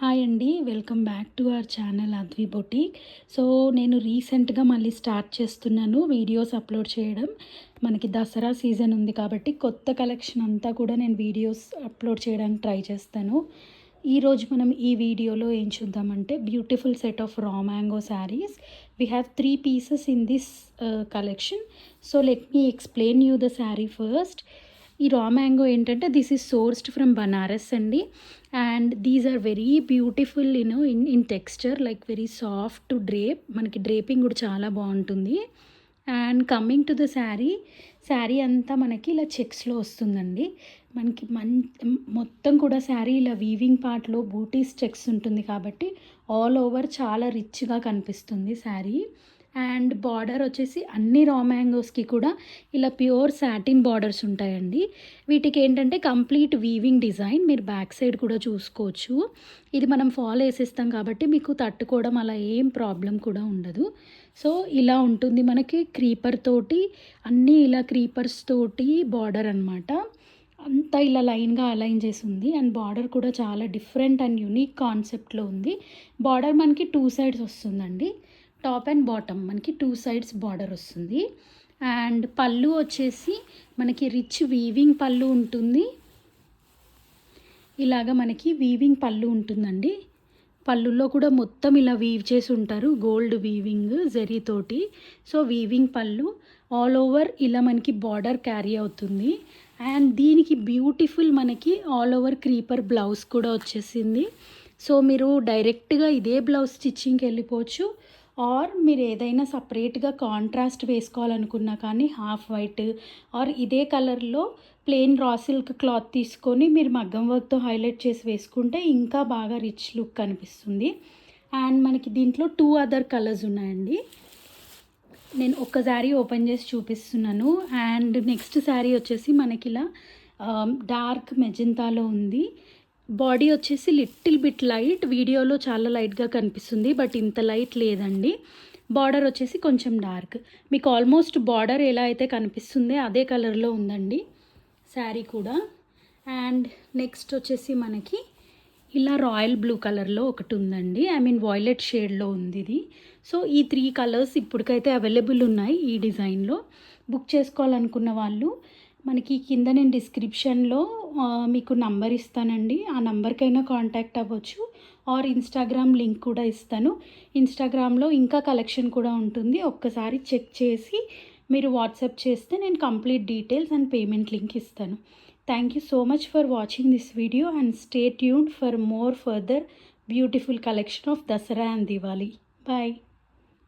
Hi అండి. Welcome back to our channel Advi boutique. So నేను రీసెంట్గా మళ్ళీ స్టార్ట్ చేస్తున్నాను వీడియోస్ అప్లోడ్ చేయడం. మనకి దసరా సీజన్ ఉంది కాబట్టి కొత్త కలెక్షన్ అంతా కూడా నేను వీడియోస్ అప్లోడ్ చేయడానికి ట్రై చేస్తాను. ఈరోజు మనం ఈ వీడియోలో ఏం చూద్దామంటే beautiful set of raw mango saris. We have 3 pieces in this collection. So let me explain you the sari first. ఈ రా మ్యాంగో ఏంటంటే this is sourced from Banaras అండి. And these are very beautiful in texture, like very soft to drape. మనకి draping కూడా చాలా బాగుంటుంది. And coming to the sari అంతా మనకి ఇలా చెక్స్లో వస్తుందండి. మనకి మొత్తం కూడా శారీ ఇలా వీవింగ్ పార్ట్లో బూటీస్ చెక్స్ ఉంటుంది కాబట్టి ఆల్ ఓవర్ చాలా రిచ్గా కనిపిస్తుంది శారీ. అండ్ బార్డర్ వచ్చేసి అన్ని రా మ్యాంగోస్కి కూడా ఇలా ప్యూర్ సాటిన్ బార్డర్స్ ఉంటాయండి. వీటికి ఏంటంటే కంప్లీట్ వీవింగ్ డిజైన్. మీరు బ్యాక్ సైడ్ కూడా చూసుకోవచ్చు. ఇది మనం ఫాల్ వేసేస్తాం కాబట్టి మీకు తట్టుకోవడం అలా ఏం ప్రాబ్లం కూడా ఉండదు. సో ఇలా ఉంటుంది మనకి క్రీపర్ తోటి, అన్నీ ఇలా క్రీపర్స్ తోటి బార్డర్ అనమాట. అంతా ఇలా లైన్గా అలైన్ చేసి ఉంది. అండ్ బార్డర్ కూడా చాలా డిఫరెంట్ అండ్ యూనిక్ కాన్సెప్ట్లో ఉంది. బార్డర్ మనకి 2 సైడ్స్ వస్తుందండి. టాప్ అండ్ బాటమ్ మనకి 2 సైడ్స్ బార్డర్ వస్తుంది. అండ్ పళ్ళు వచ్చేసి మనకి రిచ్ వీవింగ్ పళ్ళు ఉంటుంది. ఇలాగ మనకి వీవింగ్ పళ్ళు ఉంటుందండి. పళ్ళులో కూడా మొత్తం ఇలా వీవ్ చేసి ఉంటారు, గోల్డ్ వీవింగ్ జరీతోటి. సో వీవింగ్ పళ్ళు ఆల్ ఓవర్ ఇలా మనకి బార్డర్ క్యారీ అవుతుంది. అండ్ దీనికి బ్యూటిఫుల్ మనకి ఆల్ ఓవర్ క్రీపర్ బ్లౌజ్ కూడా వచ్చేసింది. సో మీరు డైరెక్ట్గా ఇదే బ్లౌజ్ స్టిచ్చింగ్కి వెళ్ళిపోవచ్చు. ఆర్ మీరు ఏదైనా సపరేట్గా కాంట్రాస్ట్ వేసుకోవాలనుకున్నా కానీ హాఫ్ వైట్ ఆర్ ఇదే కలర్లో ప్లెయిన్ రా సిల్క్ క్లాత్ తీసుకొని మీరు మగ్గం వర్క్తో హైలైట్ చేసి వేసుకుంటే ఇంకా బాగా రిచ్ లుక్ కనిపిస్తుంది. అండ్ మనకి దీంట్లో 2 అదర్ కలర్స్ ఉన్నాయండి. నేను ఒక శారీ ఓపెన్ చేసి చూపిస్తున్నాను. అండ్ నెక్స్ట్ శారీ వచ్చేసి మనకి ఇలా డార్క్ మెజెంతాలో ఉంది. బాడీ వచ్చేసి లిటిల్ బిట్ లైట్, వీడియోలో చాలా లైట్గా కనిపిస్తుంది బట్ ఇంత లైట్ లేదండి. బార్డర్ వచ్చేసి కొంచెం డార్క్. మీకు ఆల్మోస్ట్ బార్డర్ ఎలా అయితే కనిపిస్తుందో అదే కలర్లో ఉందండి శారీ కూడా. అండ్ నెక్స్ట్ వచ్చేసి మనకి ఇలా రాయల్ బ్లూ కలర్లో ఒకటి ఉందండి. ఐ మీన్ వాయిలెట్ షేడ్లో ఉంది ఇది. సో ఈ 3 కలర్స్ ఇప్పటికైతే అవైలబుల్ ఉన్నాయి ఈ డిజైన్లో. బుక్ చేసుకోవాలనుకున్న వాళ్ళు మనకి కింద నేను డిస్క్రిప్షన్లో మీకు నంబర్ ఇస్తానండి. ఆ నంబర్కైనా కాంటాక్ట్ అవ్వచ్చు. ఆర్ ఇన్స్టాగ్రామ్ లింక్ కూడా ఇస్తాను. ఇన్స్టాగ్రామ్లో ఇంకా కలెక్షన్ కూడా ఉంటుంది. ఒక్కసారి చెక్ చేసి మీరు వాట్సాప్ చేస్తే నేను complete details and payment link ఇస్తాను. Thank you so much for watching this video and stay tuned for more further beautiful collection of Dasara and Diwali. Bye.